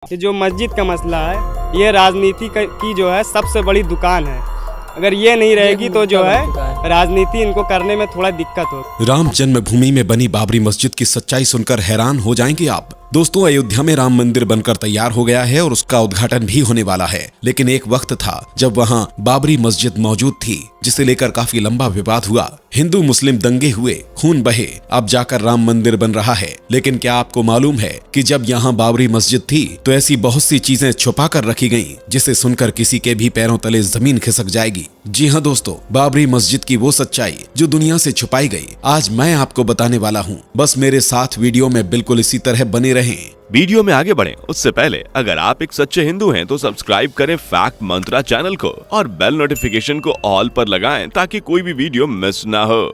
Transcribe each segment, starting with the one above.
ये जो मस्जिद का मसला है, ये राजनीति की जो है सबसे बड़ी दुकान है। अगर ये नहीं रहेगी तो जो है राजनीति इनको करने में थोड़ा दिक्कत हो। राम जन्मभूमि में बनी बाबरी मस्जिद की सच्चाई सुनकर हैरान हो जाएंगे आप। दोस्तों, अयोध्या में राम मंदिर बनकर तैयार हो गया है और उसका उद्घाटन भी होने वाला है। लेकिन एक वक्त था जब वहां बाबरी मस्जिद मौजूद थी, जिसे लेकर काफी लंबा विवाद हुआ। हिंदू मुस्लिम दंगे हुए, खून बहे, अब जाकर राम मंदिर बन रहा है। लेकिन क्या आपको मालूम है कि जब यहाँ बाबरी मस्जिद थी तो ऐसी बहुत सी चीजें छुपा कर रखी गयी, जिसे सुनकर किसी के भी पैरों तले जमीन खिसक जाएगी। जी हाँ दोस्तों, बाबरी मस्जिद की वो सच्चाई जो दुनिया से छुपाई गई, आज मैं आपको बताने वाला हूँ। बस मेरे साथ वीडियो में बिल्कुल इसी तरह बने रहें। वीडियो में आगे बढ़ें उससे पहले अगर आप एक सच्चे हिंदू हैं तो सब्सक्राइब करें फैक्ट मंत्रा चैनल को और बेल नोटिफिकेशन को ऑल पर लगाएं ताकि कोई भी वीडियो मिस ना हो।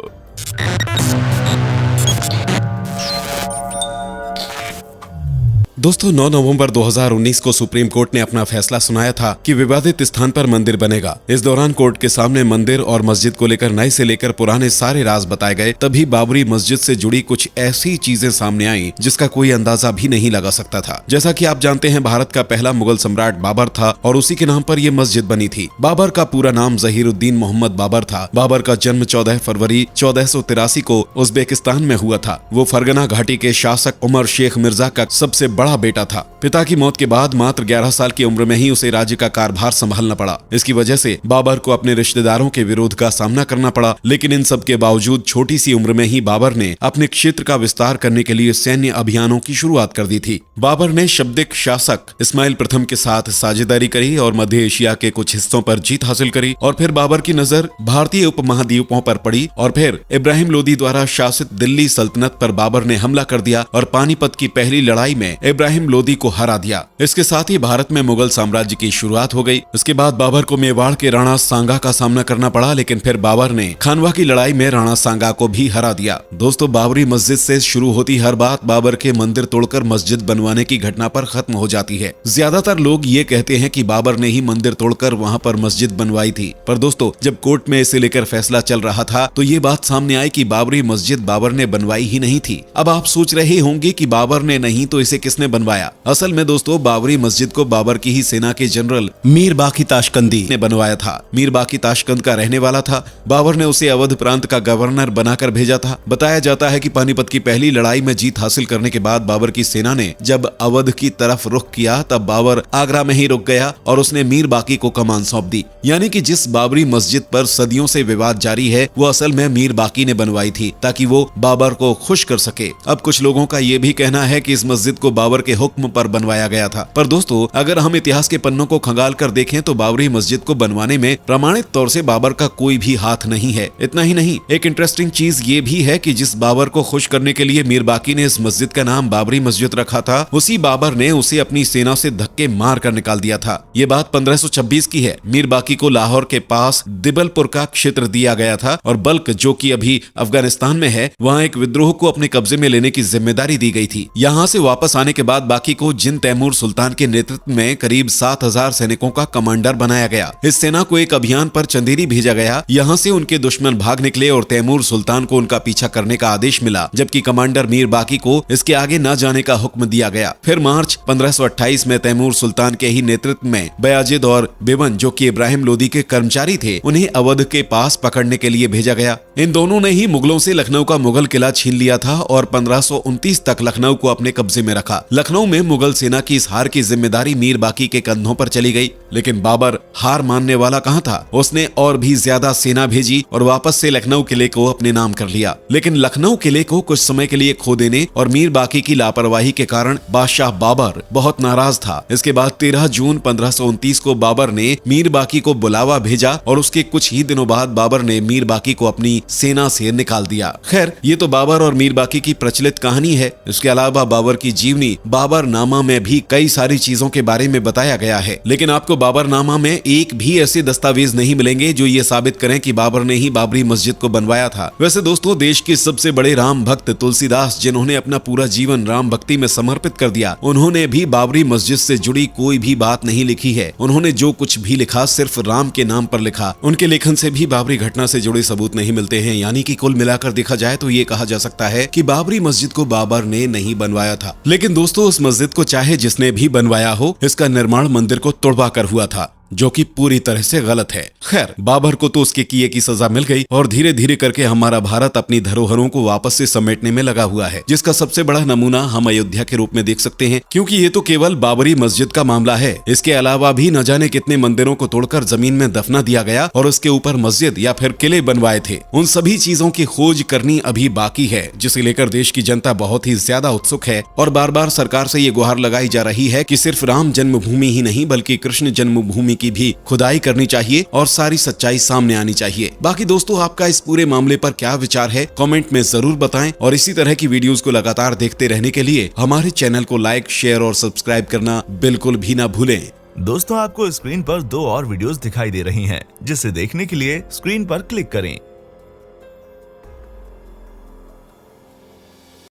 दोस्तों, 9 नवंबर 2019 को सुप्रीम कोर्ट ने अपना फैसला सुनाया था कि विवादित स्थान पर मंदिर बनेगा। इस दौरान कोर्ट के सामने मंदिर और मस्जिद को लेकर नए से लेकर पुराने सारे राज बताए गए। तभी बाबरी मस्जिद से जुड़ी कुछ ऐसी चीजें सामने आई जिसका कोई अंदाजा भी नहीं लगा सकता था। जैसा कि आप जानते हैं, भारत का पहला मुगल सम्राट बाबर था और उसी के नाम पर यह मस्जिद बनी थी। बाबर का पूरा नाम जहीरुद्दीन मोहम्मद बाबर था। बाबर का जन्म 14 फरवरी 1483 को उज्बेकिस्तान में हुआ था। वो फरगना घाटी के शासक उमर शेख मिर्जा का सबसे बड़ा बेटा था। पिता की मौत के बाद मात्र 11 साल की उम्र में ही उसे राज्य का कारभार संभालना पड़ा। इसकी वजह से बाबर को अपने रिश्तेदारों के विरोध का सामना करना पड़ा। लेकिन इन सब के बावजूद छोटी सी उम्र में ही बाबर ने अपने क्षेत्र का विस्तार करने के लिए सैन्य अभियानों की शुरुआत कर दी थी। बाबर ने शाब्दिक शासक इस्माइल प्रथम के साथ साझेदारी करी और मध्य एशिया के कुछ हिस्सों पर जीत हासिल करी। और फिर बाबर की नजर भारतीय उपमहाद्वीपों पर पड़ी और फिर इब्राहिम लोदी द्वारा शासित दिल्ली सल्तनत पर बाबर ने हमला कर दिया और पानीपत की पहली लड़ाई में इब्राहिम लोदी को हरा दिया। इसके साथ ही भारत में मुगल साम्राज्य की शुरुआत हो गई। इसके बाद बाबर को मेवाड़ के राणा सांगा का सामना करना पड़ा, लेकिन फिर बाबर ने खानवा की लड़ाई में राणा सांगा को भी हरा दिया। दोस्तों, बाबरी मस्जिद से शुरू होती हर बात बाबर के मंदिर तोड़कर मस्जिद बनवाने की घटना पर खत्म हो जाती है। ज्यादातर लोग ये कहते हैं कि बाबर ने ही मंदिर तोड़कर वहाँ पर मस्जिद बनवाई थी। पर दोस्तों, जब कोर्ट में इसे लेकर फैसला चल रहा था तो ये बात सामने आई कि बाबरी मस्जिद बाबर ने बनवाई ही नहीं थी। अब आप सोच रहे होंगे कि बाबर ने नहीं तो इसे किसने बनवाया। असल में दोस्तों, बाबरी मस्जिद को बाबर की ही सेना के जनरल मीर बाकी ताशकंदी ने बनवाया था। मीर बाकी ताशकंद का रहने वाला था। बाबर ने उसे अवध प्रांत का गवर्नर बनाकर भेजा था। बताया जाता है कि पानीपत की पहली लड़ाई में जीत हासिल करने के बाद बाबर की सेना ने जब अवध की तरफ रुख किया तब बाबर आगरा में ही रुक गया और उसने मीर बाकी को कमान सौंप दी। यानी कि जिस बाबरी मस्जिद पर सदियों से विवाद जारी है वो असल में मीर बाकी ने बनवाई थी ताकि वो बाबर को खुश कर सके। अब कुछ लोगों का ये भी कहना है कि इस मस्जिद को बाबर के हुक्म पर बनवाया गया था। पर दोस्तों, अगर हम इतिहास के पन्नों को खंगाल कर देखें तो बाबरी मस्जिद को बनवाने में प्रमाणित तौर से बाबर का कोई भी हाथ नहीं है। इतना ही नहीं, एक इंटरेस्टिंग चीज ये भी है कि जिस बाबर को खुश करने के लिए मीर बाकी ने इस मस्जिद का नाम बाबरी मस्जिद रखा था, उसी बाबर ने उसे अपनी सेना से धक्के मार कर निकाल दिया था। ये बात 1526 की है। मीर बाकी को लाहौर के पास दिबलपुर का क्षेत्र दिया गया था और बल्क, जो कि अभी अफगानिस्तान में है, वहाँ एक विद्रोह को अपने कब्जे में लेने की जिम्मेदारी दी गई थी। यहाँ से वापस आने के बाद बाकी को जिन तैमूर सुल्तान के नेतृत्व में करीब 7000 सैनिकों का कमांडर बनाया गया। इस सेना को एक अभियान पर चंदेरी भेजा गया। यहाँ से उनके दुश्मन भाग निकले और तैमूर सुल्तान को उनका पीछा करने का आदेश मिला, जबकि कमांडर मीर बाकी को इसके आगे न जाने का हुक्म दिया गया। फिर मार्च 1528 में तैमूर सुल्तान के ही नेतृत्व में बयाजिद और बेवन, जो कि इब्राहिम लोदी के कर्मचारी थे, उन्हें अवध के पास पकड़ने के लिए भेजा गया। इन दोनों ने ही मुगलों से लखनऊ का मुगल किला छीन लिया था और 1529 तक लखनऊ को अपने कब्जे में रखा। लखनऊ में मुगल सेना की इस हार की जिम्मेदारी मीर बाकी के कंधों पर चली गई। लेकिन बाबर हार मानने वाला कहाँ था। उसने और भी ज्यादा सेना भेजी और वापस से लखनऊ किले को अपने नाम कर लिया। लेकिन लखनऊ किले को कुछ समय के लिए खो देने और मीर बाकी की लापरवाही के कारण बादशाह बाबर बहुत नाराज था। इसके बाद 13 जून 1529 को बाबर ने मीर बाकी को बुलावा भेजा और उसके कुछ ही दिनों बाद बाबर ने मीर बाकी को अपनी सेना से निकाल दिया। खैर, ये तो बाबर और मीर बाकी की प्रचलित कहानी है। इसके अलावा बाबर की जीवनी बाबर नामा में भी कई सारी चीजों के बारे में बताया गया है। लेकिन आपको बाबरनामा में एक भी ऐसे दस्तावेज नहीं मिलेंगे जो ये साबित करें कि बाबर ने ही बाबरी मस्जिद को बनवाया था। वैसे दोस्तों, देश के सबसे बड़े राम भक्त तुलसीदास, जिन्होंने अपना पूरा जीवन राम भक्ति में समर्पित कर दिया, उन्होंने भी बाबरी मस्जिद से जुड़ी कोई भी बात नहीं लिखी है। उन्होंने जो कुछ भी लिखा सिर्फ राम के नाम पर लिखा। उनके लेखन से भी बाबरी घटना से जुड़े सबूत नहीं मिलते हैं। यानी कि कुल मिलाकर देखा जाए तो ये कहा जा सकता है कि बाबरी मस्जिद को बाबर ने नहीं बनवाया था। लेकिन दोस्तों, उस मस्जिद को चाहे जिसने भी बनवाया हो, इसका निर्माण मंदिर को तोड़वा कर हुआ था, जो कि पूरी तरह से गलत है। खैर, बाबर को तो उसके किए की सजा मिल गई और धीरे धीरे करके हमारा भारत अपनी धरोहरों को वापस से समेटने में लगा हुआ है, जिसका सबसे बड़ा नमूना हम अयोध्या के रूप में देख सकते हैं। क्योंकि ये तो केवल बाबरी मस्जिद का मामला है, इसके अलावा भी न जाने कितने मंदिरों को तोड़कर जमीन में दफना दिया गया और उसके ऊपर मस्जिद या फिर किले बनवाए थे। उन सभी चीजों की खोज करनी अभी बाकी है, जिसे लेकर देश की जनता बहुत ही ज्यादा उत्सुक है और बार बार सरकार से ये गुहार लगाई जा रही है कि सिर्फ राम जन्मभूमि ही नहीं बल्कि कृष्ण जन्मभूमि की भी खुदाई करनी चाहिए और सारी सच्चाई सामने आनी चाहिए। बाकी दोस्तों, आपका इस पूरे मामले पर क्या विचार है, कमेंट में जरूर बताएं और इसी तरह की वीडियोस को लगातार देखते रहने के लिए हमारे चैनल को लाइक, शेयर और सब्सक्राइब करना बिल्कुल भी ना भूलें। दोस्तों, आपको स्क्रीन पर 2 और वीडियोस दिखाई दे रही हैं, जिसे देखने के लिए स्क्रीन पर क्लिक करें।